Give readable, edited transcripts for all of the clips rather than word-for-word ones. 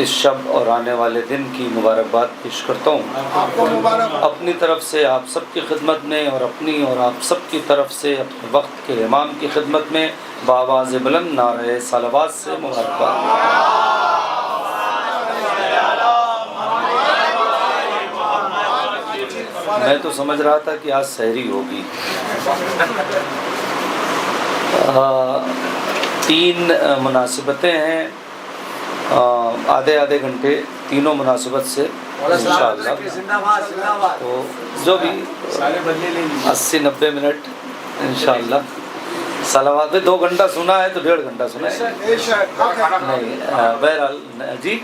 اس شب اور آنے والے دن کی مبارکباد پیش کرتا ہوں آپ کو مبارک ہو۔ اپنی طرف سے آپ سب کی خدمت میں اور اپنی اور آپ سب کی طرف سے اپنے وقت کے امام کی خدمت میں بآواز بلند نعرہ صلوات سے مبارکباد۔ میں تو سمجھ رہا تھا کہ آج سحری ہوگی۔ 3 مناسبتیں ہیں، آدھے گھنٹے تینوں مناسبت سے انشاءاللہ، تو جو بھی 80-90 منٹ انشاءاللہ صلوات میں 2 گھنٹہ سنا ہے تو 1.5 گھنٹہ سنا ہے نہیں، بہرحال جی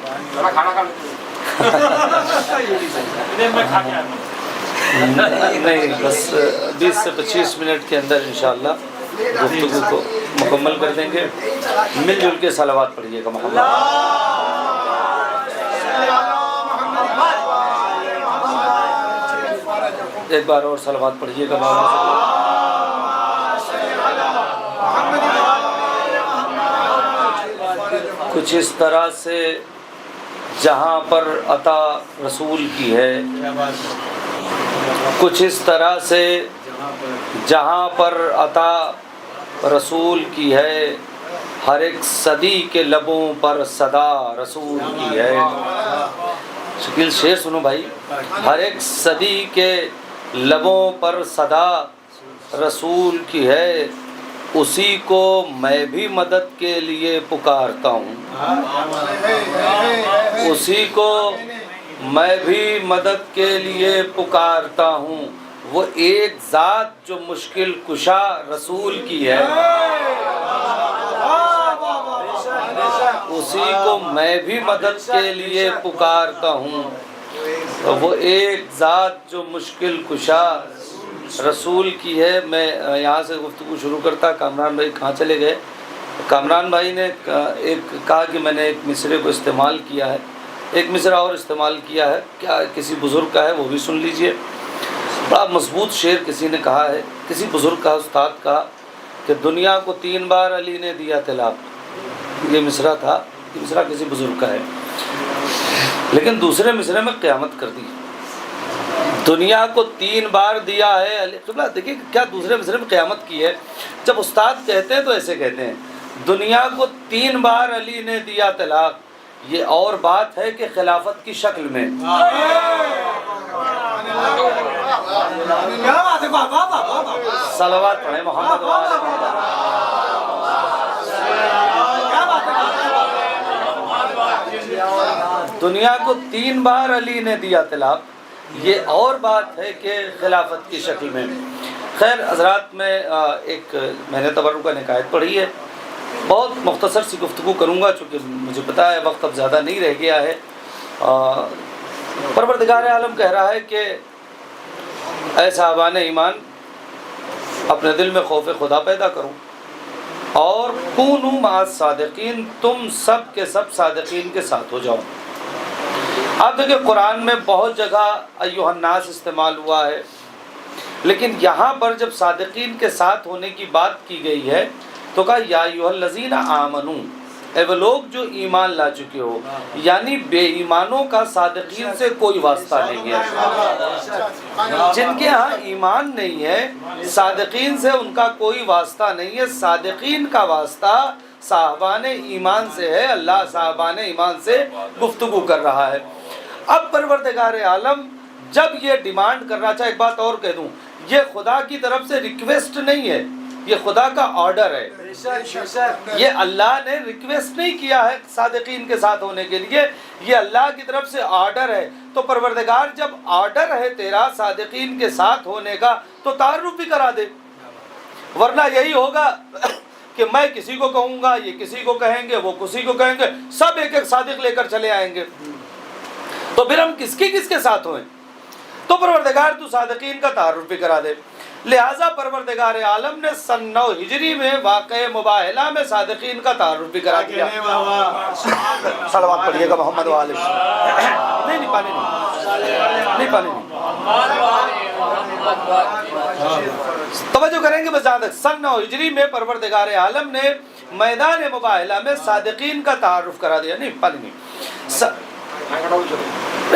نہیں، بس 20 سے 25 منٹ کے اندر انشاءاللہ گفتگو کو مکمل کر دیں گے۔ مل جل کے صلوات پڑھیے گا محمد۔ ایک بار اور صلوات پڑھیے گا بابا۔ کچھ اس طرح سے جہاں پر عطا رسول کی ہے، کچھ اس طرح سے جہاں پر عطا رسول کی ہے، ہر ایک صدی کے لبوں پر صدا رسول کی ہے۔ شکیل شعر سنو بھائی۔ ہر ایک صدی کے لبوں پر صدا رسول کی ہے، اسی کو میں بھی مدد کے لیے پکارتا ہوں، اسی کو میں بھی مدد کے لیے پکارتا ہوں، وہ ایک ذات جو مشکل کشا رسول کی ہے، اسی کو میں بھی مدد کے لیے پکارتا ہوں، وہ ایک ذات جو مشکل کشا رسول کی ہے۔ میں یہاں سے گفتگو شروع کرتا، کامران بھائی کہاں چلے گئے؟ کامران بھائی نے ایک کہا کہ میں نے ایک مصرے کو استعمال کیا ہے، ایک مصرع اور استعمال کیا ہے، کیا کسی بزرگ کا ہے وہ بھی سن لیجئے۔ بڑا مضبوط شعر کسی نے کہا ہے، کسی بزرگ کا استاد کا، کہ دنیا کو 3 بار علی نے دیا طلاق۔ یہ مصرع تھا، یہ مصرع کسی بزرگ کا ہے، لیکن دوسرے مصرے میں قیامت کر دی۔ دنیا کو 3 بار دیا ہے علی، دیکھیے کیا دوسرے مصرے میں قیامت کی ہے۔ جب استاد کہتے ہیں تو ایسے کہتے ہیں، دنیا کو 3 بار علی نے دیا طلاق، یہ اور بات ہے کہ خلافت کی شکل میں۔ صلوات پڑھیں محمد وآل محمد۔ دنیا کو 3 بار علی نے دیا طلاق، یہ اور بات ہے کہ خلافت کی شکل میں۔ خیر حضرات، میں نے تبرک کا نکایت پڑھی ہے، بہت مختصر سی گفتگو کروں گا چونکہ مجھے پتہ ہے وقت اب زیادہ نہیں رہ گیا ہے۔ پروردگار عالم کہہ رہا ہے کہ اے صاحبان ایمان، اپنے دل میں خوف خدا پیدا کرو اور کونوا مع الصادقین، تم سب کے سب صادقین کے ساتھ ہو جاؤ۔ آپ دیکھیں قرآن میں بہت جگہ ایھا الناس استعمال ہوا ہے، لیکن یہاں پر جب صادقین کے ساتھ ہونے کی بات کی گئی ہے تو کہا یا ایھا الذین آمنوا، اے وہ لوگ جو ایمان لا چکے ہو، یعنی بے ایمانوں کا صادقین سے کوئی واسطہ نہیں ہے۔ جن کے ہاں ایمان نہیں ہے، صادقین سے ان کا کوئی واسطہ نہیں ہے، صادقین کا واسطہ صاحبان ایمان سے ہے۔ اللہ صاحبان ایمان سے گفتگو کر رہا ہے۔ اب پروردگار عالم جب یہ ڈیمانڈ کر رہا، اچھا ایک بات اور کہہ دوں، یہ خدا کی طرف سے ریکویسٹ نہیں ہے، یہ خدا کا آرڈر ہے۔ یہ اللہ نے ریکویسٹ نہیں کیا ہے صادقین کے ساتھ ہونے کے لیے، یہ اللہ کی طرف سے آرڈر ہے۔ تو پروردگار جب آرڈر ہے تیرا صادقین کے ساتھ ہونے کا تو تعارف بھی کرا دے، ورنہ یہی ہوگا کہ میں کسی کو کہوں گا، یہ کسی کو کہیں گے، وہ کسی کو کہیں گے، سب ایک ایک صادق لے کر چلے آئیں گے، تو پھر ہم کس کے ساتھ ہوئیں؟ تو پروردگار تو صادقین کا تعارف بھی کرا دے۔ لہٰذا پروردگار عالم نے سن 9 ہجری میں واقع مباہلہ میں صادقین کا تعارف بھی کرا دیا۔ صلوات پڑھیے گا محمد وآل محمد۔ نہیں پانی نہیں۔ توجہ کریں گے بس جہاں تک سن 9 ہجری میں پروردگار عالم نے میدان مباہلہ میں صادقین کا تعارف کرا دیا. نہیں پانی نہیں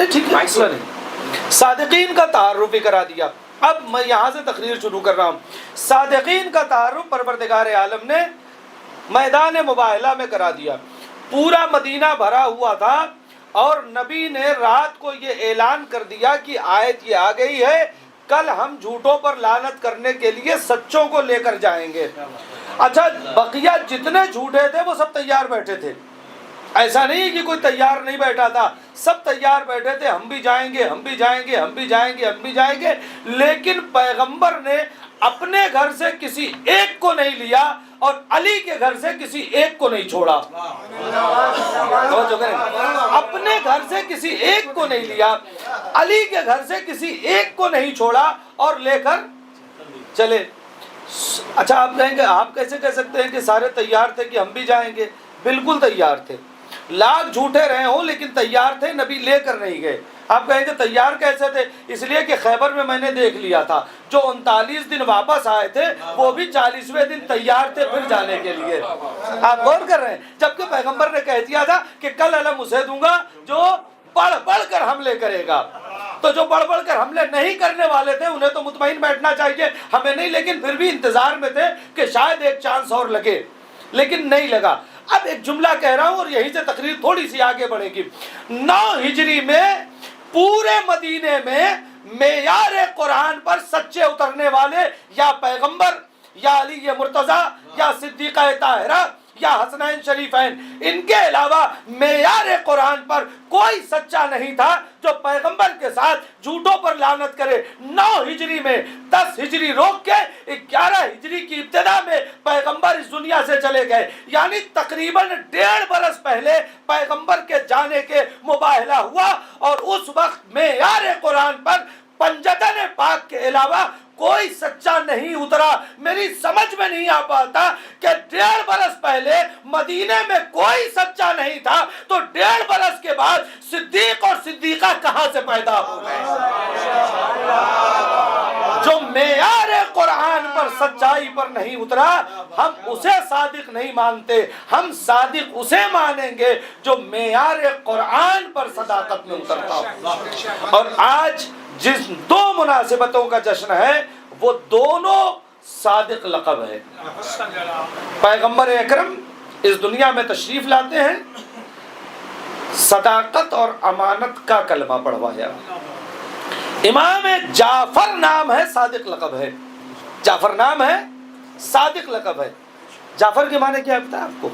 ٹھیک ہے مسئلہ نہیں, صادقین کا تعارف بھی کرا دیا. اب میں یہاں سے تقریر شروع کر رہا ہوں. صادقین کا تعارف پروردگار عالم نے میدان مباہلہ میں کرا دیا. پورا مدینہ بھرا ہوا تھا اور نبی نے رات کو یہ اعلان کر دیا کہ آیت یہ آ گئی ہے, کل ہم جھوٹوں پر لعنت کرنے کے لیے سچوں کو لے کر جائیں گے. اچھا بقیہ جتنے جھوٹے تھے وہ سب تیار بیٹھے تھے, ایسا نہیں کہ کوئی تیار نہیں بیٹھا تھا, سب تیار بیٹھے تھے, ہم بھی جائیں گے, ہم بھی جائیں گے, ہم بھی جائیں گے, ہم بھی جائیں گے. لیکن پیغمبر نے اپنے گھر سے کسی ایک کو نہیں لیا اور علی کے گھر سے کسی ایک کو نہیں چھوڑا. اپنے گھر سے کسی ایک کو نہیں لیا, علی کے گھر سے کسی ایک کو نہیں چھوڑا اور لے کر چلے. اچھا آپ کہیں گے آپ کیسے کہہ سکتے ہیں کہ سارے تیار تھے کہ ہم بھی جائیں گے؟ بالکل تیار تھے, لاکھ جھوٹے رہے ہوں لیکن تیار تھے, نبی لے کر نہیں گئے. آپ کہیں گے تیار کیسے تھے؟ اس لیے کہ خیبر میں میں نے دیکھ لیا تھا, جو 39 دن واپس آئے تھے وہ بھی 40ویں دن تیار تھے پھر جانے کے لیے. آپ غور کر رہے ہیں, جبکہ پیغمبر نے کہہ دیا تھا کہ کل علم اسے دوں گا جو بڑھ بڑھ کر حملے کرے گا. تو جو بڑھ بڑھ کر حملے نہیں کرنے والے تھے انہیں تو مطمئن بیٹھنا چاہیے, ہمیں نہیں, لیکن پھر بھی انتظار میں تھے کہ شاید ایک چانس اور لگے, لیکن نہیں لگا. اب ایک جملہ کہہ رہا ہوں اور یہیں سے تقریر تھوڑی سی آگے بڑھے گی. 9 ہجری میں پورے مدینے میں معیار قرآن پر سچے اترنے والے یا پیغمبر یا علی مرتضیٰ یا صدیقہ طاہرہ یا حسنین شریفین, ان کے علاوہ معیار قرآن پر کوئی سچا نہیں تھا جو پیغمبر کے ساتھ جھوٹوں پر لعنت کرے. 9 ہجری میں 10 ہجری روک کے 11 ہجری کی ابتدا میں پیغمبر اس دنیا سے چلے گئے, یعنی تقریباً 1.5 برس پہلے پیغمبر کے جانے کے مباہلہ ہوا اور اس وقت معیار قرآن پر پنجتن پاک کے علاوہ کوئی سچا نہیں اترا. میری سمجھ میں نہیں آ پاتا کہ 1.5 برس پہلے مدینے میں کوئی سچا نہیں تھا تو 1.5 برس کے بعد صدیق اور صدیقہ کہاں سے پیدا ہو گئے؟ جو معیار قرآن پر سچائی پر نہیں اترا ہم اسے صادق نہیں مانتے, ہم صادق اسے مانیں گے جو معیار قرآن پر صداقت میں اترتا. اور آج جس 2 مناسبتوں کا جشن ہے وہ دونوں صادق لقب ہے. پیغمبر اکرم اس دنیا میں تشریف لاتے ہیں, صداقت اور امانت کا کلمہ پڑھوایا. امام جعفر نام ہے, صادق لقب ہے. جعفر نام ہے, صادق لقب ہے. جعفر کے معنی کیا پتا آپ کو؟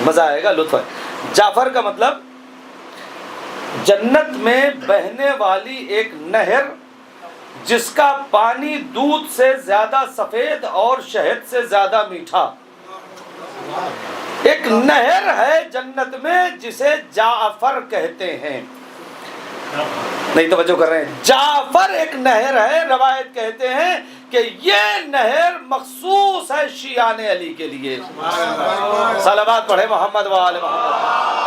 مزہ آئے گا, لطف ہے. جعفر کا مطلب جنت میں بہنے والی ایک نہر جس کا پانی دودھ سے زیادہ سفید اور شہد سے زیادہ میٹھا. ایک نہر ہے جنت میں جسے جعفر کہتے ہیں. نہیں توجہ کر رہے ہیں, جعفر ایک نہر ہے. روایت کہتے ہیں کہ یہ نہر مخصوص ہے شیعان علی کے لیے. صلوات پڑھے محمد و آل محمد.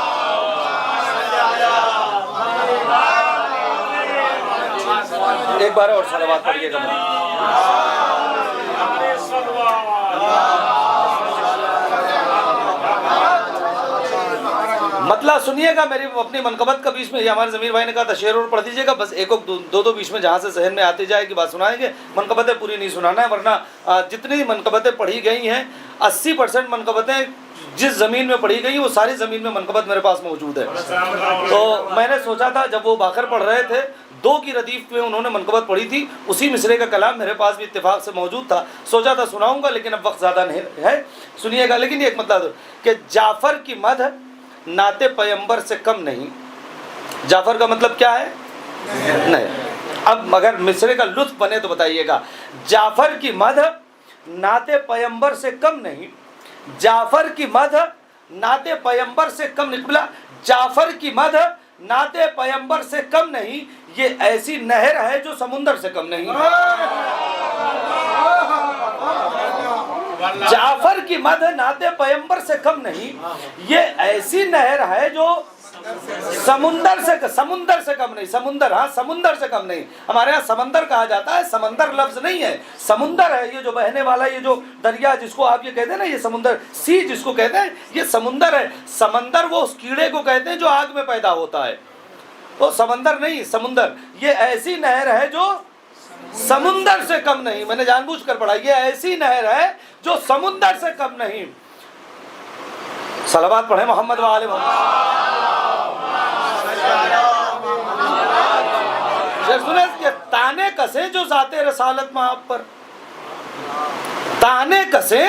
ایک بار اور صلوات پڑھیے گا. مطلب سنیے گا, میری اپنی منقبت کا بیچ میں, یہ ہمارے ضمیر بھائی نے کہا تھا شعر اور پڑھ دیجیے گا, بس ایک دو بیچ میں جہاں سے ذہن میں آتی جائے گی بات سنائیں گے. منقبتیں پوری نہیں سنانا ہے, ورنہ جتنی منقبتیں پڑھی گئی ہیں 80% منقبتیں جس زمین میں پڑھی گئی وہ ساری زمین میں منقبت میرے پاس موجود ہے. تو میں نے سوچا تھا جب وہ باخر پڑھ رہے تھے 2 کی ردیف میں انہوں نے منقبت پڑھی تھی, اسی مصرے کا کلام میرے پاس بھی اتفاق سے موجود تھا, سوچا تھا سناؤں گا لیکن اب وقت زیادہ نہیں ہے, سنیے گا. لیکن یہ ایک مطلب کہ جعفر کی مدح نعت پیغمبر سے کم نہیں. جعفر کا مطلب کیا ہے؟ نہیں. اب اگر مصرے کا لطف بنے تو بتائیے گا. جعفر کی مدح نعت پیغمبر سے کم نہیں. جعفر کی مدح نعت پیغمبر سے کم نہیں. جعفر کی مدح نعت پیغمبر سے کم نہیں, یہ ایسی نہر ہے جو سمندر سے کم نہیں. جعفر کی مدح نعت پیغمبر سے کم نہیں, یہ ایسی نہر ہے جو سمندر سے کم نہیں. سمندر، ہاں سمندر سے کم نہیں. ہمارے ہاں سمندر کہا جاتا ہے، سمندر لفظ نہیں ہے، سمندر ہے. یہ جو بہنے والا یہ جو دریا جس کو آپ یہ کہتے ہیں نا، یہ سمندر سی جس کو کہتے ہیں، یہ سمندر ہے. سمندر وہ اس کیڑے کو کہتے ہیں جو آگ میں پیدا ہوتا ہے، وہ سمندر نہیں. سمندر یہ ایسی نہر ہے جو سمندر سے کم نہیں. میں نے جان بوجھ کر پڑھا، یہ ایسی نہر ہے جو سمندر سے کم نہیں. صلوات پڑھیں محمد وآل محمد. سنیں کہ تانے کسے جو ذات رسالت میں آپ پر، تانے کسے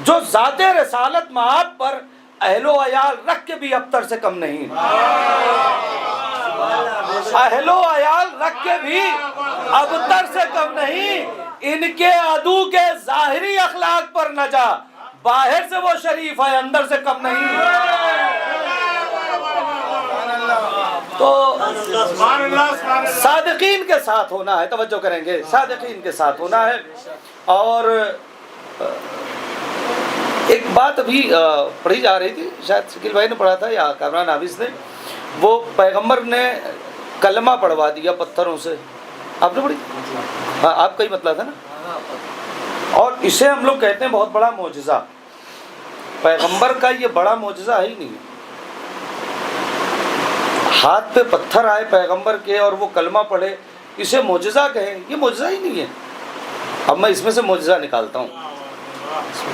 جو ذات رسالت میں آپ پر، اہل و عیال رکھ کے بھی ابتر سے کم نہیں. اہل و عیال رکھ کے بھی ابتر سے کم نہیں. ان کے عدو کے ظاہری اخلاق پر نہ جا، باہر سے وہ شریف ہے، اندر سے کم نہیں. تو صادقین کے ساتھ ہونا ہے. توجہ کریں گے، صادقین کے ساتھ ہونا ہے. اور ایک بات ابھی پڑھی جا رہی تھی، شاید شکیل بھائی نے پڑھا تھا یا کامران حافظ نے، وہ پیغمبر نے کلمہ پڑھوا دیا پتھروں سے. آپ نے پڑھی؟ ہاں، آپ کا ہی مطلب تھا نا. اور اسے ہم لوگ کہتے ہیں بہت بڑا معجزہ. پیغمبر کا یہ بڑا معجزہ ہے ہی نہیں. ہاتھ پہ پتھر آئے پیغمبر کے اور وہ کلمہ پڑھے، اسے معجزہ کہیں؟ یہ معجزہ ہی نہیں ہے. اب میں اس میں سے معجزہ نکالتا ہوں.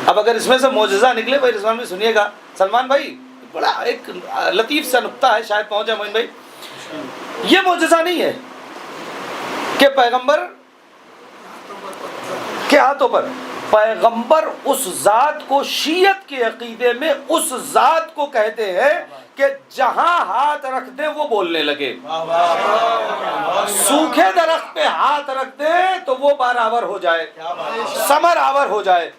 اب اگر اس میں سے معجزہ نکلے، بھائی رضوان بھائی سنیے گا، سلمان بھائی بڑا ایک لطیف سا نقطہ ہے، شاید پہنچ جائے معین بھائی. یہ معجزہ نہیں ہے کہ پیغمبر کے ہاتھوں پر، پیغمبر اس ذات کو شیعت کے عقیدے میں اس ذات کو کہتے ہیں کہ جہاں ہاتھ رکھ دیں وہ بولنے لگے. سوکھے درخت پہ ہاتھ رکھ دیں تو وہ بارآور ہو جائے، ثمر آور ہو جائے،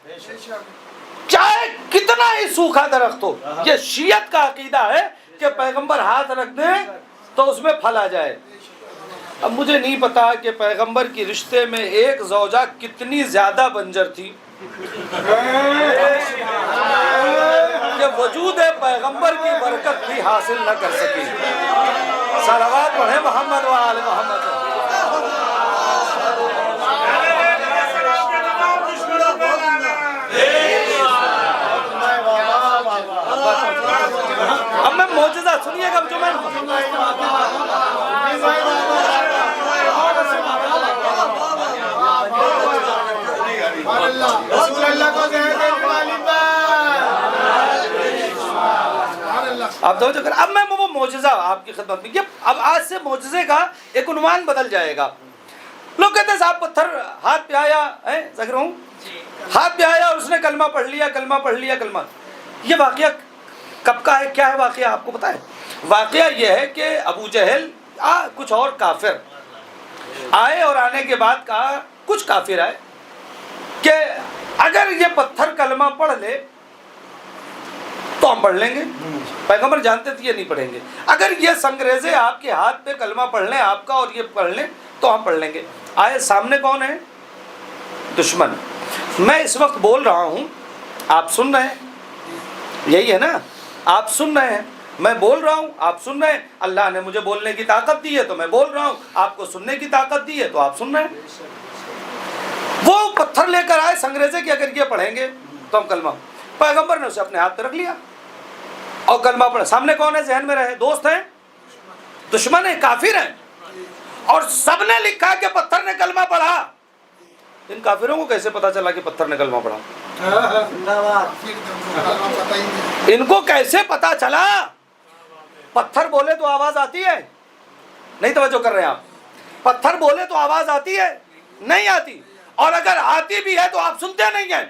چاہے کتنا ہی سوکھا درخت ہو. یہ شیعت کا عقیدہ ہے کہ پیغمبر ہاتھ رکھ دیں تو اس میں پھل آ جائے. اب مجھے نہیں پتا کہ پیغمبر کی رشتے میں ایک زوجہ کتنی زیادہ بنجر تھی کہ وجود پیغمبر کی برکت بھی حاصل نہ کر سکی. صلوات پڑھیں محمد و آل محمد. اب میں معجزہ سنیے گا جو میں آپ توجہ کریں. اب میں وہ معجزہ آپ کی خدمت میں، اب آج سے معجزے کا ایک عنوان بدل جائے گا. لوگ کہتے ہیں صاحب پتھر ہاتھ پہ آیا، ذکر ہوں ہاتھ پہ آیا اور اس نے کلمہ پڑھ لیا، کلمہ پڑھ لیا، کلمہ. یہ واقعہ کب کا ہے؟ کیا ہے واقعہ؟ آپ کو پتا ہے؟ واقعہ یہ ہے کہ ابو جہل کچھ اور کافر آئے اور آنے کے بعد کہا، کچھ کافر آئے کہ اگر یہ پتھر کلمہ پڑھ لے تو ہم پڑھ لیں گے. پیغمبر جانتے تھے یہ نہیں پڑھیں گے. اگر یہ سنگریزے آپ کے ہاتھ پہ کلمہ پڑھ لیں آپ کا اور یہ پڑھ لیں تو ہم پڑھ لیں گے. آئے سامنے کون ہے؟ دشمن. میں اس وقت بول رہا ہوں، آپ سن رہے ہیں، یہی ہے نا، آپ سن رہے ہیں، میں بول رہا ہوں، آپ سن رہے ہیں. اللہ نے مجھے بولنے کی طاقت دی ہے تو میں بول رہا ہوں، آپ کو سننے کی طاقت دی ہے تو آپ سن رہے ہیں. وہ پتھر لے کر آئے سنگریزے کہ اگر یہ پڑھیں گے تو ہم کلمہ. پیغمبر نے اسے اپنے ہاتھ پہ رکھ لیا اور کلمہ پڑھا. سامنے کون ہے؟ ذہن میں رہے، دوست ہیں، دشمن ہیں، کافر ہیں، اور سب نے لکھا کہ پتھر نے کلمہ پڑھا. ان کافروں کو کیسے پتا چلا کہ پتھر نے کلمہ پڑھا؟ ان کو کیسے پتا چلا؟ پتھر بولے تو آواز آتی ہے؟ نہیں توجہ کر رہے ہیں آپ. پتھر بولے تو آواز آتی ہے؟ نہیں آتی. اور اگر آتی بھی ہے تو آپ سنتے نہیں ہیں.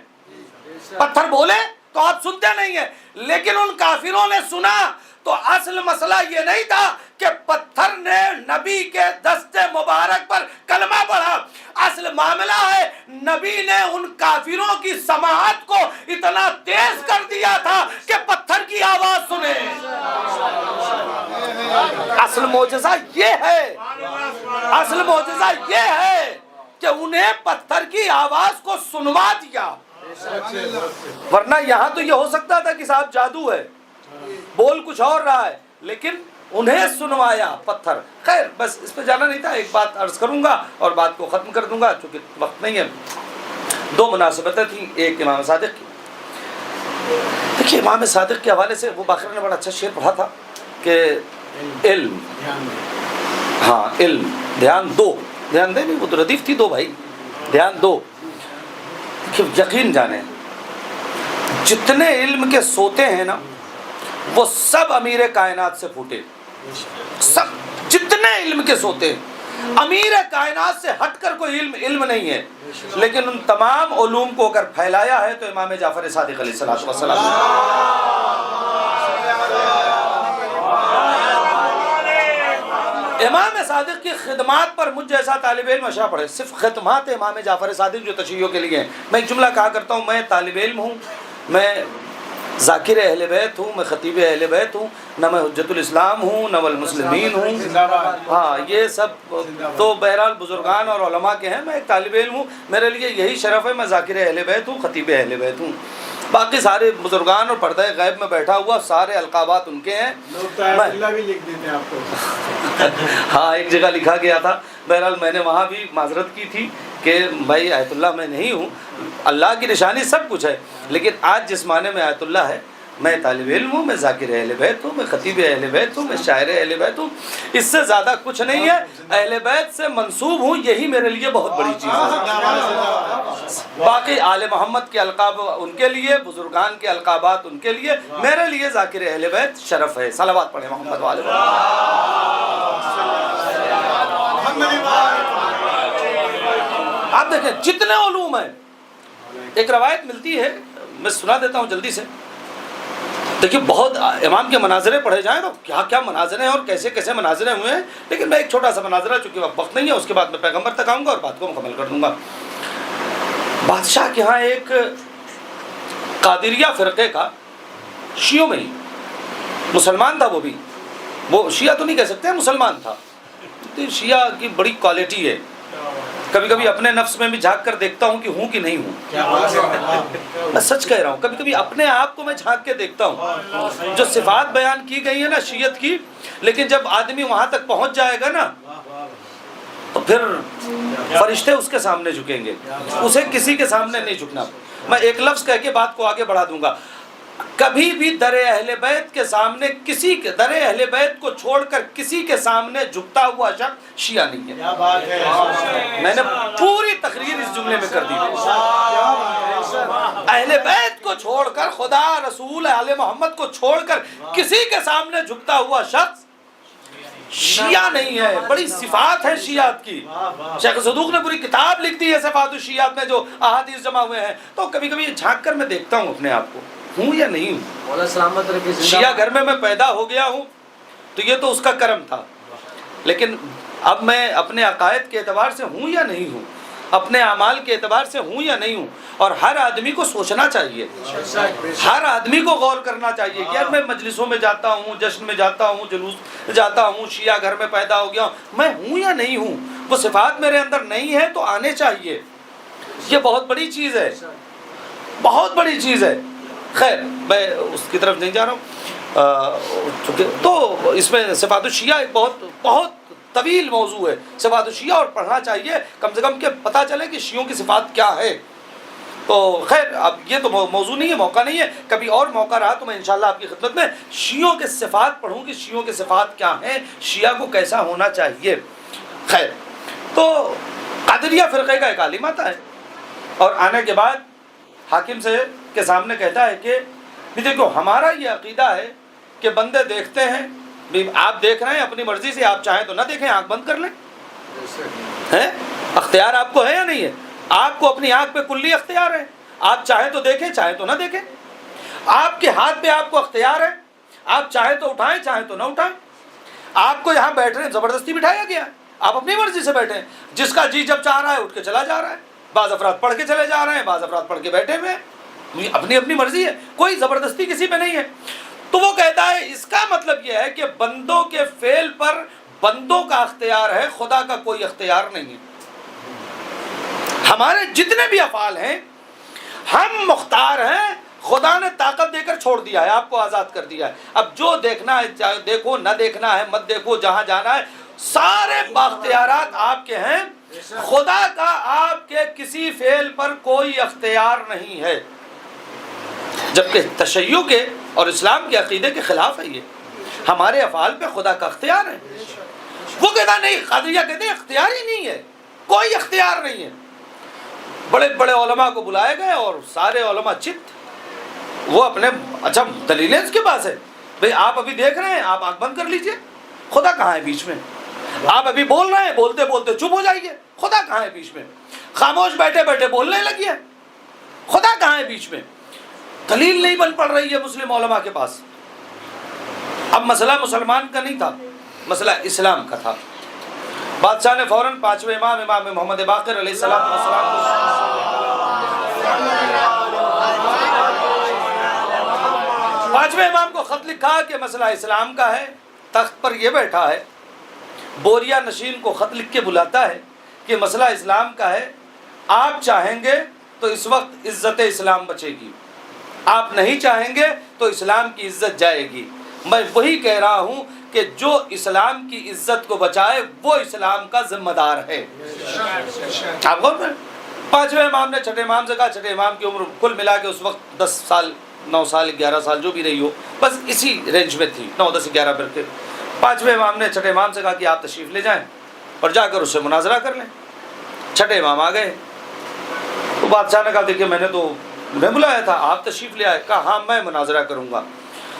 پتھر بولے تو آپ سنتے نہیں ہیں. لیکن ان کافروں نے سنا. تو اصل مسئلہ یہ نہیں تھا کہ پتھر نے نبی کے دست مبارک پر کلمہ پڑھا. اصل معاملہ ہے نبی نے ان کافروں کی سماعت کو اتنا تیز کر دیا تھا کہ پتھر کی آواز سنے. اصل معجزہ یہ ہے، اصل معجزہ یہ ہے کہ انہیں پتھر کی آواز کو سنوا دیا. ورنہ یہاں تو یہ ہو سکتا تھا کہ صاحب جادو ہے، بول کچھ اور رہا ہے، لیکن انہیں سنوایا پتھر. خیر بس اس پہ جانا نہیں تھا. ایک بات عرض کروں گا اور بات کو ختم کر دوں گا چونکہ وقت نہیں ہے. 2 مناسبتیں تھیں. ایک امام صادق کی. دیکھیے امام صادق کے حوالے سے وہ باقر نے بڑا اچھا شعر پڑھا تھا کہ علم، ہاں علم، دھیان دو، دھیان دے نہیں، وہ تو ردیف تھی 2 بھائی، دھیان دو. کہ یقین جانیں جتنے علم کے سوتے ہیں نا وہ سب امیر کائنات سے پھوٹے. سب جتنے علم کے سوتے ہیں امیر کائنات سے ہٹ کر کوئی علم نہیں ہے. لیکن ان تمام علوم کو اگر پھیلایا ہے تو امام جعفر صادق علیہ الصلوۃ والسلام. امام صادق کی خدمات پر مجھ جیسا طالب علم اشرا پڑھے. صرف خدمات امام جعفر صادق جو تشیع کے لیے ہیں. میں ایک جملہ کہا کرتا ہوں، میں طالب علم ہوں، میں ذاکر اہل بیت ہوں، میں خطیب اہل بیت ہوں، نہ میں حجت الاسلام ہوں نہ والمسلمین ہوں. ہاں یہ سب تو بہرحال بزرگان اور علماء کے ہیں. میں ایک طالب علم ہوں، میرے لیے یہی شرف ہے میں ذاکر اہل بیت ہوں، خطیب اہل بیت ہوں. باقی سارے بزرگان اور پردہ غیب میں بیٹھا ہوا سارے القابات ان کے ہیں. بھی لکھ دیتے ہیں آپ کو. ہاں ایک جگہ لکھا گیا تھا. بہرحال میں نے وہاں بھی معذرت کی تھی کہ بھائی آیت اللہ میں نہیں ہوں. اللہ کی نشانی سب کچھ ہے، لیکن آج جس معنی میں آیت اللہ ہے، میں طالب علم ہوں، میں ذاکر اہل بیت ہوں، میں خطیب اہل بیت ہوں، میں شاعر اہل بیت ہوں. اس سے زیادہ کچھ نہیں ہے. اہل بیت سے منسوب ہوں، یہی میرے لیے بہت بڑی چیز ہے. باقی آل محمد کے القاب ان کے لیے، بزرگان کے القابات ان کے لیے، میرے لیے ذاکر اہل بیت شرف ہے. صلوات پڑھیں محمد والے. آپ دیکھیں جتنے علوم ہیں. ایک روایت ملتی ہے، میں سنا دیتا ہوں جلدی سے. دیکھیے بہت امام کے مناظرے پڑھے جائیں تو کیا کیا مناظرے ہیں اور کیسے کیسے مناظرے ہوئے ہیں. لیکن میں ایک چھوٹا سا مناظرہ، چونکہ وقت نہیں ہے، اس کے بعد میں پیغمبر تک آؤں گا اور بات کو مکمل کر دوں گا. بادشاہ کے ہاں ایک قادریہ فرقے کا، شیعوں میں ہی مسلمان تھا. وہ شیعہ تو نہیں کہہ سکتے، مسلمان تھا. شیعہ کی بڑی کوالٹی ہے. کبھی کبھی اپنے نفس میں بھی جھانک کر دیکھتا ہوں کہ ہوں کہ نہیں ہوں. میں سچ کہہ رہا ہوں، کبھی کبھی اپنے آپ کو میں جھانک کے دیکھتا ہوں. جو صفات بیان کی گئی ہیں نا شیعت کی، لیکن جب آدمی وہاں تک پہنچ جائے گا نا تو پھر فرشتے اس کے سامنے جھکیں گے، اسے کسی کے سامنے نہیں جھکنا. میں ایک لفظ کہہ کے بات کو آگے بڑھا دوں گا. کبھی بھی در اہل بیت کے سامنے در اہل بیت کو چھوڑ کر کسی کے سامنے جھکتا ہوا شخص شیعہ نہیں ہے. میں نے پوری تقریر اس جملے میں کر دی. اہل بیت کو چھوڑ کر، خدا رسول آل محمد کو چھوڑ کر کسی کے سامنے جھکتا ہوا شخص شیعہ نہیں ہے. بڑی صفات ہے شیعات کی. شیخ صدوق نے پوری کتاب لکھ دی ہے صفات الشیعات میں جو احادیث جمع ہوئے ہیں. تو کبھی کبھی جھانک کر میں دیکھتا ہوں اپنے آپ کو، ہوں یا نہیں ہوں. شیعہ گھر میں پیدا ہو گیا ہوں تو یہ تو اس کا کرم تھا. لیکن اب میں اپنے عقائد کے اعتبار سے ہوں یا نہیں ہوں، اپنے اعمال کے اعتبار سے ہوں یا نہیں ہوں. اور ہر آدمی کو سوچنا چاہیے، ہر آدمی کو غور کرنا چاہیے کہ یار میں مجلسوں میں جاتا ہوں، جشن میں جاتا ہوں، جلوس جاتا ہوں، شیعہ گھر میں پیدا ہو گیا ہوں، میں ہوں یا نہیں ہوں. وہ صفات میرے اندر نہیں ہے تو آنے چاہیے. یہ بہت بڑی چیز ہے، بہت بڑی چیز ہے. خیر میں اس کی طرف نہیں جا رہا ہوں. تو اس میں صفات الشیعہ ایک بہت طویل موضوع ہے. صفات الشیعہ اور پڑھنا چاہیے کم سے کم کہ پتہ چلے کہ شیعوں کی صفات کیا ہے. تو خیر اب یہ تو موضوع نہیں ہے، موقع نہیں ہے. کبھی اور موقع رہا تو میں انشاءاللہ آپ کی خدمت میں شیعوں کے صفات پڑھوں کہ شیعوں کے صفات کیا ہیں، شیعہ کو کیسا ہونا چاہیے. خیر تو قادریہ فرقے کا ایک عالم آتا ہے اور آنے کے بعد حاکم سے کے سامنے کہتا ہے کہ دیکھو ہمارا یہ عقیدہ ہے کہ بندے دیکھتے ہیں، آپ دیکھ رہے ہیں اپنی مرضی سے، آپ چاہیں تو نہ دیکھیں، آنکھ بند کر لیں. ہیں اختیار آپ کو ہے یا نہیں ہے؟ آپ کو اپنی آنکھ پہ کلی اختیار ہے. آپ چاہیں تو دیکھیں، چاہیں تو نہ دیکھیں. آپ کے ہاتھ پہ آپ کو اختیار ہے، آپ چاہیں تو اٹھائیں، چاہیں تو نہ اٹھائیں. آپ کو یہاں بیٹھنے زبردستی بٹھایا گیا، آپ اپنی مرضی سے بیٹھیں. جس کا جی جب چاہ رہا ہے اٹھ کے چلا جا رہا ہے. بعض افراد پڑھ کے چلے جا رہے ہیں، بعض افراد پڑھ کے بیٹھے ہوئے ہیں. اپنی اپنی مرضی ہے، کوئی زبردستی کسی پہ نہیں ہے. تو وہ کہتا ہے اس کا مطلب یہ ہے کہ بندوں کے فعل پر بندوں کا اختیار ہے، خدا کا کوئی اختیار نہیں ہے. ہمارے جتنے بھی افعال ہیں ہم مختار ہیں، خدا نے طاقت دے کر چھوڑ دیا ہے، آپ کو آزاد کر دیا ہے. اب جو دیکھنا ہے چاہے دیکھو، نہ دیکھنا ہے مت دیکھو، جہاں جانا ہے سارے باختیارات آپ کے ہیں. خدا کا آپ کے کسی فعل پر کوئی اختیار نہیں ہے، جبکہ تشیع کے اور اسلام کے عقیدے کے خلاف ہے. یہ ہمارے افعال پہ خدا کا اختیار ہے. وہ کہتا نہیں، قادریہ کہتے ہیں اختیار ہی نہیں ہے، کوئی اختیار نہیں ہے. بڑے بڑے علماء کو بلائے گئے اور سارے علماء چت. وہ اپنے اچھا دلیلیں اس کے پاس ہے. بھئی آپ ابھی دیکھ رہے ہیں، آپ آنکھ بند کر لیجئے، خدا کہاں ہے بیچ میں؟ آپ ابھی بول رہے ہیں، بولتے بولتے چپ ہو جائیے، خدا کہاں ہے بیچ میں؟ خاموش بیٹھے بیٹھے بولنے لگیے، خدا کہاں ہے بیچ میں؟ دلیل نہیں بن پڑ رہی ہے مسلم علماء کے پاس. اب مسئلہ مسلمان کا نہیں تھا، مسئلہ اسلام کا تھا. بادشاہ نے فوراً پانچویں امام محمد باقر علیہ السلام پانچویں امام کو خط لکھا کہ مسئلہ اسلام کا ہے. تخت پر یہ بیٹھا ہے، بوریا نشین کو خط لکھ کے بلاتا ہے کہ مسئلہ اسلام کا ہے، آپ چاہیں گے تو اس وقت عزت اسلام بچے گی، آپ نہیں چاہیں گے تو اسلام کی عزت جائے گی. میں وہی کہہ رہا ہوں کہ جو اسلام کی عزت کو بچائے وہ اسلام کا ذمہ دار ہے. آپ غور کریں، پانچویں امام نے چھٹے امام سے کہا، چھٹے امام کی عمر کل ملا کے اس وقت 10 سال 9 سال 11 سال جو بھی رہی ہو، بس اسی رینج میں تھی، 9 10 11 بلکہ. پانچویں امام نے چھٹے امام سے کہا کہ آپ تشریف لے جائیں اور جا کر اس سے مناظرہ کر لیں. چھٹے امام آ گئے تو بادشاہ نے کہا دیکھیے میں نے تو انہیں بلایا تھا، آپ تشریف لے آئے. کہا ہاں میں مناظرہ کروں گا.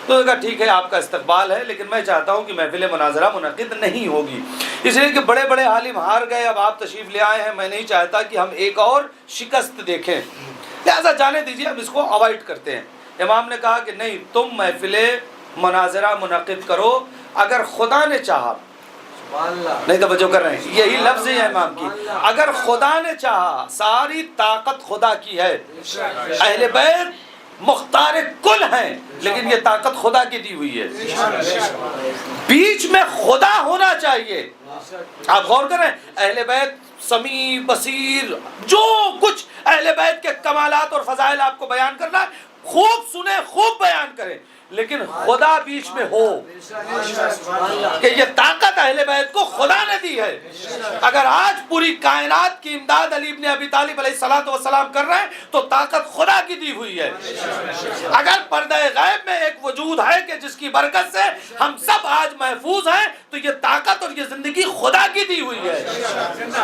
تو کہا ٹھیک ہے آپ کا استقبال ہے، لیکن میں چاہتا ہوں کہ محفل مناظرہ منعقد نہیں ہوگی، اس لیے کہ بڑے بڑے عالم ہار گئے، اب آپ تشریف لے آئے ہیں، میں نہیں چاہتا کہ ہم ایک اور شکست دیکھیں، لہٰذا جانے دیجیے، ہم اس کو اوائڈ کرتے ہیں. امام نے کہا کہ نہیں، تم محفل مناظرہ منعقد کرو، اگر خدا نے چاہا. نہیں توجہ کر رہے ہیں، یہی لفظ ہے امام کی، اگر خدا نے چاہا. ساری طاقت خدا کی ہے، اہل بیت مختار کل ہیں، لیکن یہ طاقت خدا کی دی ہوئی ہے. بیچ میں خدا ہونا چاہیے. آپ غور کریں، اہل بیت سمیع بصیر، جو کچھ اہل بیت کے کمالات اور فضائل آپ کو بیان کرنا ہے خوب سنیں، خوب بیان کریں، لیکن خدا بیچ میں ہو، کہ یہ طاقت اہل بیت کو خدا نے دی ہے. اگر آج پوری کائنات کی امداد علی ابن ابی طالب علیہ السلام کر رہے ہیں تو طاقت خدا کی دی ہوئی ہے. اگر پردہ غیب میں ایک وجود ہے کہ جس کی برکت سے ہم سب آج محفوظ ہیں، تو یہ طاقت اور یہ زندگی خدا کی دی ہوئی ہے.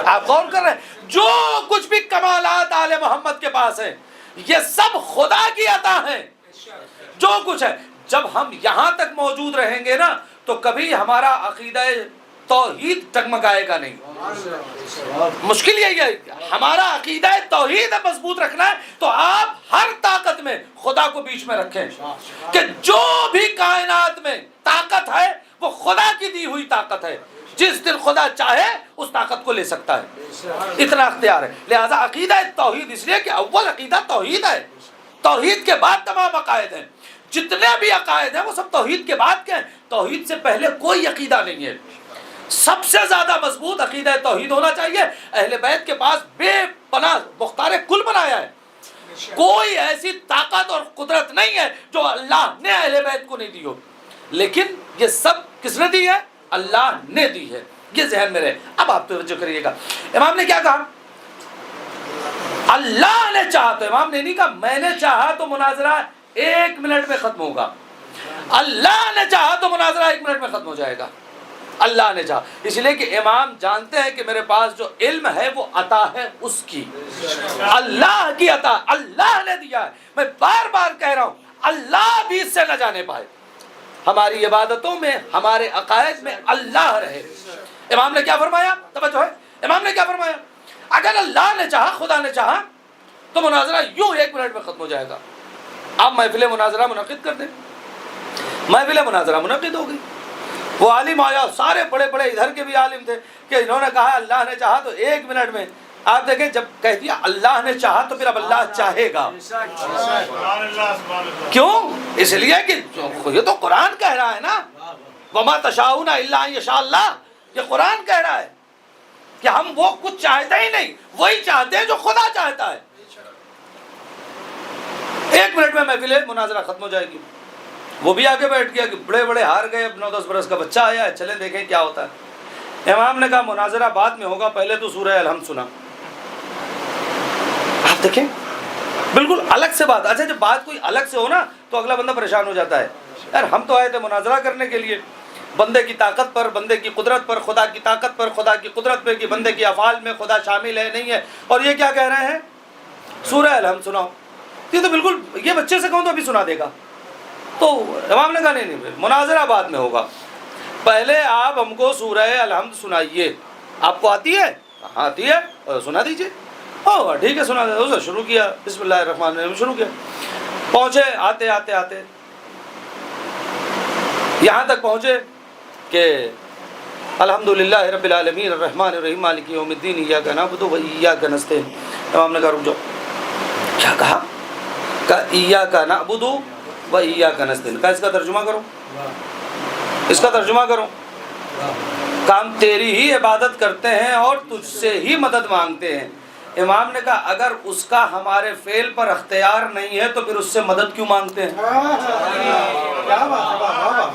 آپ غور کر رہے ہیں، جو کچھ بھی کمالات آل محمد کے پاس ہیں یہ سب خدا کی عطا ہیں. جو کچھ ہے، جب ہم یہاں تک موجود رہیں گے نا تو کبھی ہمارا عقیدہ توحید ٹگمگائے گا نہیں. مشکل یہی ہے، ہمارا عقیدہ توحید مضبوط رکھنا ہے تو آپ ہر طاقت میں خدا کو بیچ میں رکھیں، کہ جو بھی کائنات میں طاقت ہے وہ خدا کی دی ہوئی طاقت ہے. جس دن خدا چاہے اس طاقت کو لے سکتا ہے، اتنا اختیار ہے. لہذا عقیدہ توحید، اس لیے کہ اول عقیدہ توحید ہے، توحید کے بعد تمام عقائد ہیں. جتنے بھی عقائد ہیں وہ سب توحید کے بعد کے ہیں، توحید سے پہلے کوئی عقیدہ نہیں ہے. سب سے زیادہ مضبوط عقیدہ توحید ہونا چاہیے. اہل بیت کے پاس بے پناہ مختار کل بنایا ہے. کوئی ایسی طاقت اور قدرت نہیں ہے جو اللہ نے اہل بیت کو نہیں دی ہو، لیکن یہ سب کس نے دی ہے؟ اللہ نے دی ہے. یہ ذہن میں رہے. اب آپ توجہ کریے گا، امام نے کیا کہا؟ اللہ نے چاہا. تو امام نے نہیں کہا میں نے چاہا تو مناظرہ 1 منٹ میں ختم ہوگا. اللہ نے چاہا تو مناظرہ 1 منٹ میں ختم ہو جائے گا. اللہ نے چاہا، اس لیے کہ امام جانتے ہیں کہ میرے پاس جو علم ہے وہ عطا ہے اس کی، اللہ کی عطا، اللہ نے دیا ہے. میں بار بار کہہ رہا ہوں، اللہ بھی اس سے نہ جانے پائے. ہماری عبادتوں میں، ہمارے عقائد میں اللہ رہے. امام نے کیا فرمایا؟ توجہ ہے، امام نے کیا فرمایا؟ اگر اللہ نے چاہا، خدا نے چاہا تو مناظرہ یوں 1 منٹ میں ختم ہو جائے گا. آپ محفل مناظرہ منعقد کر دیں. محفل مناظرہ منعقد ہو گئی. وہ عالم آیا، سارے بڑے بڑے ادھر کے بھی عالم تھے کہ انہوں نے کہا اللہ نے چاہا تو 1 منٹ میں. آپ دیکھیں جب کہہ دیا اللہ نے چاہا تو پھر اب اللہ چاہے گا. کیوں؟ اس لیے کہ یہ تو قرآن کہہ رہا ہے نا، وما تشاؤون الا ان یشاء اللہ. یہ قرآن کہہ رہا ہے کہ ہم وہ کچھ چاہتے ہی نہیں، وہی چاہتے ہیں جو خدا چاہتا ہے. 1 منٹ میں محفل مناظرہ ختم ہو جائے گی. وہ بھی آگے بیٹھ گیا کہ بڑے بڑے ہار گئے، 9-10 برس کا بچہ آیا ہے، چلیں دیکھیں کیا ہوتا ہے. امام نے کہا مناظرہ بعد میں ہوگا، پہلے تو سورہ الحمد سنا. آپ دیکھیں بالکل الگ سے بات. اچھا جب بات کوئی الگ سے ہو نا تو اگلا بندہ پریشان ہو جاتا ہے. یار ہم تو آئے تھے مناظرہ کرنے کے لیے، بندے کی طاقت پر، بندے کی قدرت پر، خدا کی طاقت پر، خدا کی قدرت پہ کہ بندے کی افعال میں خدا شامل ہے نہیں ہے، اور یہ کیا کہہ رہے ہیں سورہ الحمد سناؤ. یہ تو بالکل، یہ بچے سے کہوں تو ابھی سنا دے گا. تو امام نے کہا نہیں مناظرہ بعد میں ہوگا، پہلے آپ ہم کو سورہ الحمد سنائیے. آپ کو آتی ہے؟ ہاں آتی ہے، سنا دیجیے. اوہ ٹھیک ہے سنا دے. شروع کیا بسم اللہ الرحمن الرحیم شروع کیا. پہنچے آتے آتے آتے یہاں تک پہنچے کہ الحمدللہ رب العالمین الرحمن الرحیم مالک یوم الدین ایاک نعبد و ایاک نستعین. امام نے کہا رک جاؤ. کیا کہا؟ ایاک نعبد و ایاک نستعین. کہا اس کا ترجمہ کرو، اس کا ترجمہ کرو. کام تیری ہی عبادت کرتے ہیں اور تجھ سے ہی مدد مانگتے ہیں. امام نے کہا اگر اس کا ہمارے فعل پر اختیار نہیں ہے تو پھر اس سے مدد کیوں مانگتے ہیں؟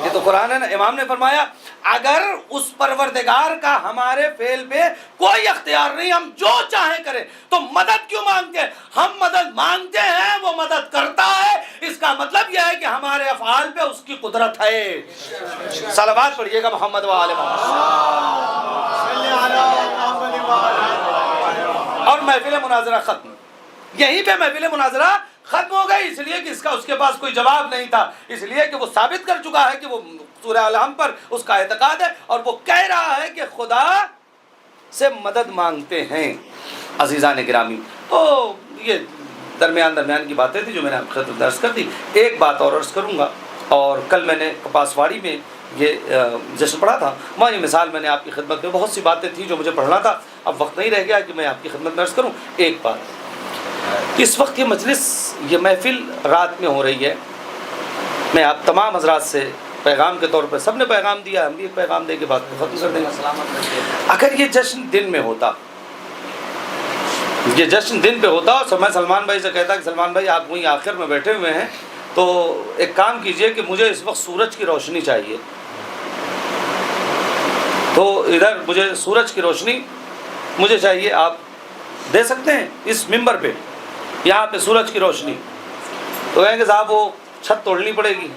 یہ تو قرآن ہے نا. امام نے فرمایا اگر اس پروردگار کا ہمارے فعل پہ کوئی اختیار نہیں، ہم جو چاہیں کریں، تو مدد کیوں مانگتے ہیں؟ ہم مدد مانگتے ہیں، وہ مدد کرتا ہے. اس کا مطلب یہ ہے کہ ہمارے افعال پہ اس کی قدرت ہے. صلوات پڑھیے گا محمد و آل محمد. اور محفل مناظرہ ختم. یہیں پہ محفل مناظرہ ختم ہو گئی، اس لیے کہ اس کے پاس کوئی جواب نہیں تھا، اس لیے کہ وہ ثابت کر چکا ہے کہ وہ سورہ الحمد پر اس کا اعتقاد ہے، اور وہ کہہ رہا ہے کہ خدا سے مدد مانگتے ہیں. عزیزان گرامی، تو یہ درمیان کی باتیں تھی جو میں نے آپ کو درس کر دی. ایک بات اور عرض کروں گا، اور کل میں نے کپاس واڑی میں یہ جشن پڑھا تھا، وہاں یہ مثال میں نے آپ کی خدمت میں بہت سی باتیں تھیں جو مجھے پڑھنا تھا، اب وقت نہیں رہ گیا کہ میں آپ کی خدمت میں عرض کروں. ایک بات، اس وقت یہ مجلس، یہ محفل رات میں ہو رہی ہے. میں آپ تمام حضرات سے پیغام کے طور پر، سب نے پیغام دیا، ہم بھی ایک پیغام دے کے بات کو ختم کر دیں گے. اگر یہ جشن دن میں ہوتا، یہ جشن دن پہ ہوتا، اور میں سلمان بھائی سے کہتا کہ سلمان بھائی آپ وہیں آخر میں بیٹھے ہوئے ہیں، تو ایک کام کیجئے کہ مجھے اس وقت سورج کی روشنی چاہیے، تو ادھر مجھے سورج کی روشنی مجھے چاہیے، آپ دے سکتے ہیں اس ممبر پہ، یہاں پہ سورج کی روشنی. تو کہیں کہ صاحب وہ چھت توڑنی پڑے گی،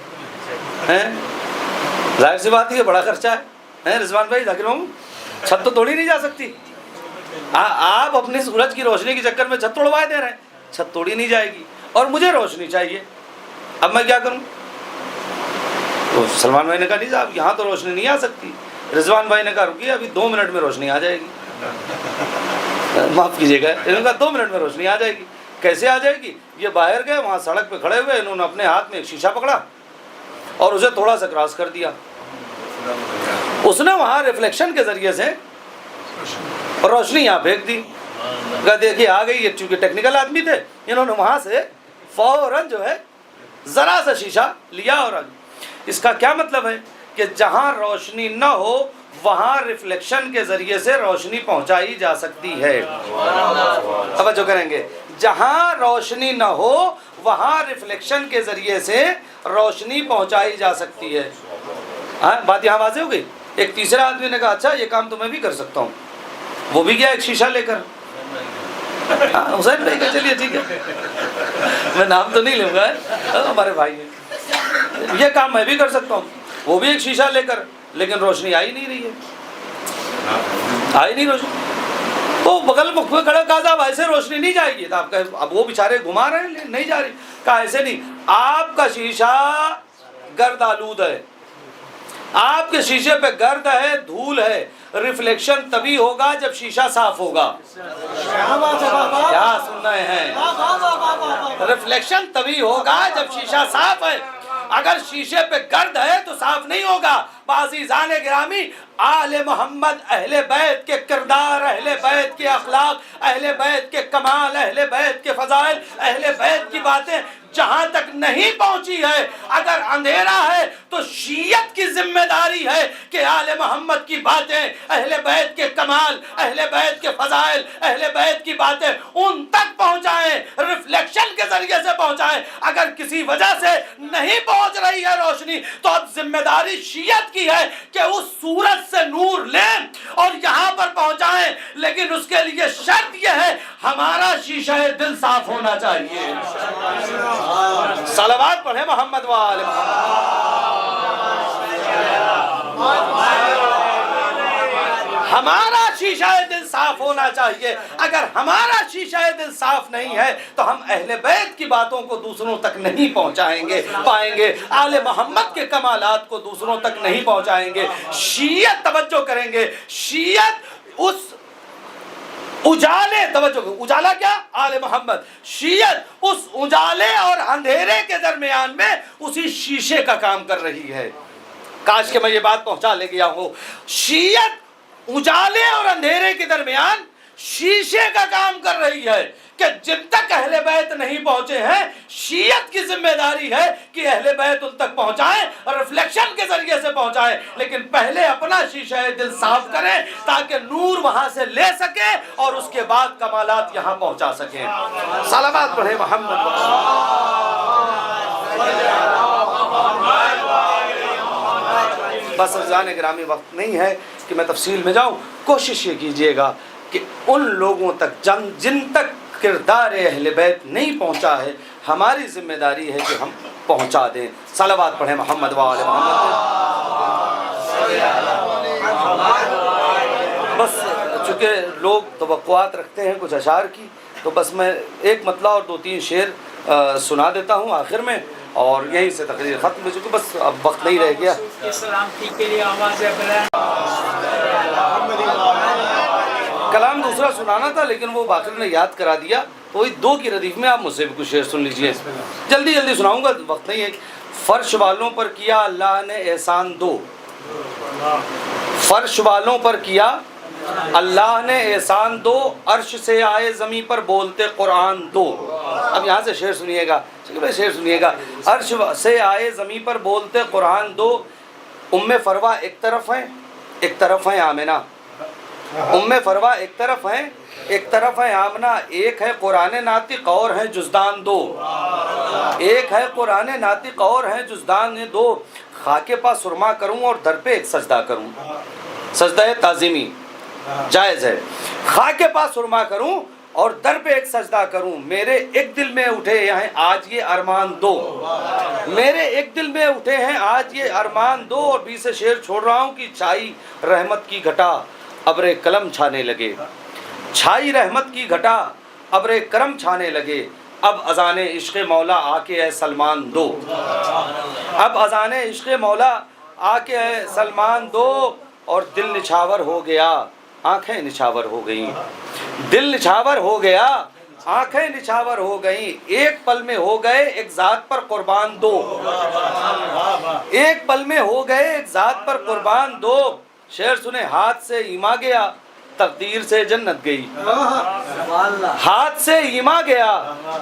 ہیں ظاہر سی بات ہے بڑا خرچہ ہے. رضوان بھائی ذاکر محمد، چھت تو توڑی نہیں جا سکتی. آپ اپنی سورج کی روشنی کے چکر میں چھت توڑوائے دے رہے ہیں، چھت توڑی نہیں جائے گی، اور مجھے روشنی چاہیے. اب میں کیا کروں؟ تو سلمان بھائی نے کہا نہیں صاحب یہاں تو روشنی نہیں آ سکتی. رضوان بھائی نے کہا رکیے ابھی 2 منٹ میں روشنی آ جائے گی. معاف کیجیے گا، انہوں نے کہا 2 منٹ میں روشنی آ جائے گی. کیسے آ جائے گی؟ یہ باہر گئے، وہاں سڑک پہ کھڑے ہوئے، انہوں نے اپنے ہاتھ میں ایک شیشہ پکڑا اور اسے تھوڑا سا کراس کر دیا. اس نے وہاں ریفلیکشن کے ذریعے سے روشنی یہاں پھینک دی. کہا دیکھیے آ گئی. یہ چونکہ ٹیکنیکل آدمی تھے، انہوں نے وہاں سے فوراً جو ہے ذرا سا شیشہ لیا اور آ گئی. اس کا کیا مطلب ہے کہ جہاں روشنی نہ ہو وہاں ریفلیکشن کے ذریعے سے روشنی پہنچائی جا سکتی ہے. توجہ کریں گے، جہاں روشنی نہ ہو وہاں ریفلیکشن کے ذریعے سے روشنی پہنچائی جا سکتی ہے. ہاں بات یہاں واضح ہو گئی. ایک تیسرا آدمی نے کہا اچھا یہ کام تو میں بھی کر سکتا ہوں. وہ بھی گیا ایک شیشہ لے کر. حسین بھائی کا چلیے ٹھیک ہے، میں نام تو نہیں لوں گا، ہمارے بھائی ہیں. یہ کام میں بھی کر سکتا ہوں. وہ بھی ایک شیشہ لے کر، لیکن روشنی آئی نہیں رہی ہے، آئی نہیں روشنی. تو بغل میں کھڑا کہا صاحب ایسے روشنی نہیں جائے گی. تو آپ کہے اب وہ بیچارے گھما رہے ہیں نہیں جا رہی. کہا ایسے نہیں، آپ کا شیشہ گرد آلود ہے، آپ کے شیشے پہ گرد ہے، دھول ہے. ریفلیکشن تبھی ہوگا جب شیشہ صاف ہوگا. کیا سن رہے ہیں؟ ریفلیکشن تبھی ہوگا جب شیشہ صاف ہے. اگر شیشے پہ گرد ہے تو صاف نہیں ہوگا. عزیزان گرامی، آل محمد، اہل بیت کے کردار، اہل بیت کے اخلاق، اہل بیت کے کمال، اہل بیت کے فضائل، اہل بیت کی باتیں جہاں تک نہیں پہنچی ہے، اگر اندھیرا ہے تو شیعت کی ذمہ داری ہے کہ آل محمد کی باتیں، اہل بیت کے کمال، اہل بیت کے فضائل، اہل بیت کی باتیں ان تک پہنچائیں. ریفلیکشن کے ذریعے سے پہنچائیں. اگر کسی وجہ سے نہیں پہنچ رہی ہے روشنی تو اب ذمہ داری شیعت کی ہے کہ اس سورج سے نور لیں اور یہاں پر پہنچائیں. لیکن اس کے لیے شرط یہ ہے ہمارا شیشہ دل صاف ہونا چاہیے. صلوات پڑھیں محمد و آل محمد. ہمارا شیشہ دل صاف ہونا چاہیے. اگر ہمارا شیشہ دل صاف نہیں ہے تو ہم اہل بیت کی باتوں کو دوسروں تک نہیں پائیں گے. آل محمد کے کمالات کو دوسروں تک نہیں پہنچائیں گے. شیعت توجہ کریں گے. شیعت اس اجالے اجالا کیا؟ آل محمد. شیعت اس اجالے اور اندھیرے کے درمیان میں اسی شیشے کا کام کر رہی ہے. کاش کہ میں یہ بات پہنچا لے گیا ہوں. شیعت اجالے اور اندھیرے کے درمیان شیشے کا کام کر رہی ہے کہ جن تک اہل بیت نہیں پہنچے ہیں شیعت کی ذمہ داری ہے کہ اہل بیت ان تک پہنچائیں اور ریفلیکشن کے ذریعے سے پہنچائیں. لیکن پہلے اپنا شیشہ دل صاف کریں تاکہ نور وہاں سے لے سکے اور اس کے بعد کمالات یہاں پہنچا سکیں. صلوات پڑھیں محمد. بس عزیزان گرامی وقت نہیں ہے کہ میں تفصیل میں جاؤں. کوشش یہ کیجئے گا کہ ان لوگوں تک جن تک کردار اہل بیت نہیں پہنچا ہے ہماری ذمہ داری ہے کہ ہم پہنچا دیں. صلوات پڑھیں محمد و آل محمد. بس چونکہ لوگ توقعات رکھتے ہیں کچھ اشعار کی تو بس میں ایک مطلع اور 2-3 شعر سنا دیتا ہوں آخر میں اور یہیں سے تقریر ختم ہو چکی. بس اب وقت نہیں رہ گیا. کلام دوسرا سنانا تھا لیکن وہ باقر نے یاد کرا دیا. وہی 2 کی ردیف میں آپ مجھ سے بھی کچھ شعر سن لیجئے. جلدی سناؤں گا وقت نہیں ہے. فرش والوں پر کیا اللہ نے احسان دو. فرش والوں پر کیا اللہ نے احسان دو. عرش سے آئے زمین پر بولتے قرآن دو. اب یہاں سے شعر سنیے گا. شعر سنیے گا. عرش سے آئے زمین پر بولتے قرآن دو. ام فروا ایک طرف ہیں آمنہ. ام فروا ایک طرف ہے آمنہ. ایک ہے قرآن ناطق اور ہے جزدان دو. ایک ہے قرآن ناطق اور ہے جزدان دو. خاک پا سرما کروں اور در پہ ایک سجدہ کروں. سجدہ تعظیمی جائز ہے. خاک پا سرما کروں اور در پہ ایک سجدہ کروں. میرے ایک دل میں اٹھے ہیں آج یہ ارمان دو. میرے ایک دل میں اٹھے ہیں آج یہ ارمان دو. اور 20 سے شعر چھوڑ رہا ہوں کہ چھائی رحمت کی گھٹا ابر قلم چھانے لگے. چھائی رحمت کی گھٹا ابر کرم چھانے لگے. اب اذان عشق مولا آ کے اے سلمان دو. اب اذان عشق مولا آ کے اے سلمان دو. اور دل نچھاور ہو گیا آنکھیں نچھاور ہو گئیں. دل نچھاور ہو گیا آنکھیں نچھاور ہو گئیں. ایک پل میں ہو گئے ایک ذات پر قربان دو. ایک پل میں ہو گئے ایک ذات پر قربان دو. شعر سنے. ہاتھ سے ایما گیا تقدیر سے جنت گئی. ہاتھ سے ایما گیا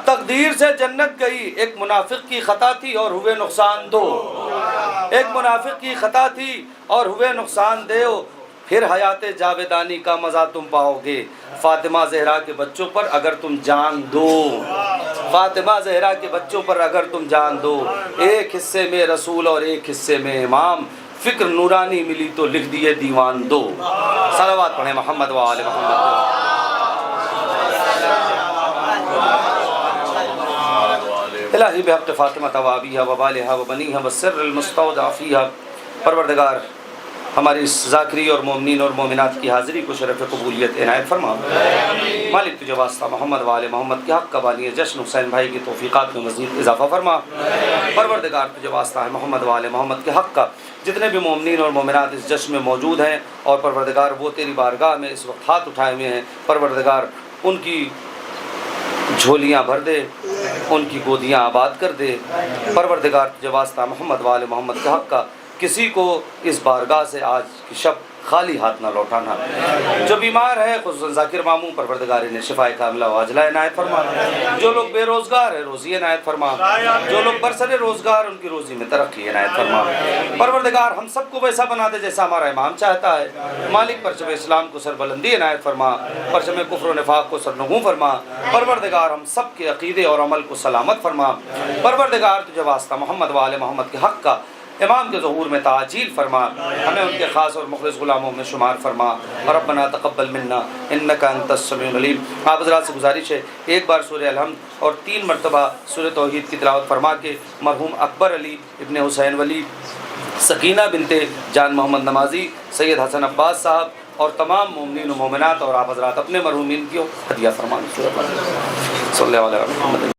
تقدیر سے جنت گئی. ایک منافق کی خطا تھی اور ہوئے نقصان دو. ایک منافق کی خطا تھی اور ہوئے نقصان دو. پھر حیات جاویدانی کا مزہ تم پاؤ گے فاطمہ زہرا کے بچوں پر اگر تم جان دو. فاطمہ زہرا کے بچوں پر اگر تم جان دو. ایک حصے میں رسول اور ایک حصے میں امام. فکر نورانی ملی تو لکھ دیے دیوان دو. صلوات پڑھیں محمد و آل محمد. الہی بحق فاطمہ توابیہ و بالہا و بنیہا و سر المستودع فیہا. پروردگار ہماری اس ذاکری اور مومنین اور مومنات کی حاضری کو شرف قبولیت عنایت فرما. مالک تجھے واسطہ محمد و آل محمد کے حق کا بانی جشن حسین بھائی کی توفیقات میں مزید اضافہ فرما. پروردگار تجھے واسطہ ہے محمد و آل محمد کے حق کا جتنے بھی مومنین اور مومنات اس جشن میں موجود ہیں اور پروردگار وہ تیری بارگاہ میں اس وقت ہاتھ اٹھائے ہوئے ہیں. پروردگار ان کی جھولیاں بھر دے, ان کی گودیاں آباد کر دے. پروردگار تجھے واسطہ محمد و آل محمد کے حق کا کسی کو اس بارگاہ سے آج کی شب خالی ہاتھ نہ لوٹانا۔ جو بیمار ہے خصوصاً ذاکر ماموں، پروردگار انہیں شفائے کاملہ و عاجلہ عنایت فرما۔ جو لوگ بے روزگار ہیں روزی عنایت فرما۔ جو لوگ برسر روزگار ان کی روزی میں ترقی عنایت فرما۔ پروردگار ہم سب کو ویسا بنا دے جیسا ہمارا امام چاہتا ہے۔ مالک پرچم اسلام کو سربلندی عنایت فرما، پرچم کفر و نفاق کو سرنگوں فرما۔ پروردگار ہم سب کے عقیدے اور عمل کو سلامت فرما۔ پروردگار تجھے واسطہ محمد و آل محمد کے حق کا امام کے ظہور میں تعجیل فرما، ہمیں ان کے خاص اور مخلص غلاموں میں شمار فرما۔ ربنا تقبل منا انک انت السمیع العلیم۔ آپ حضرات سے گزارش ہے ایک بار سورہ الحمد اور 3 مرتبہ سورہ توحید کی تلاوت فرما کے مرحوم اکبر علی ابن حسین ولی، سکینہ بنت جان محمد نمازی، سید حسن عباس صاحب اور تمام مومنین و مومنات اور آپ حضرات اپنے مرحومین کی ہدیہ فرمائیں۔ صلی اللہ علیہ وسلم۔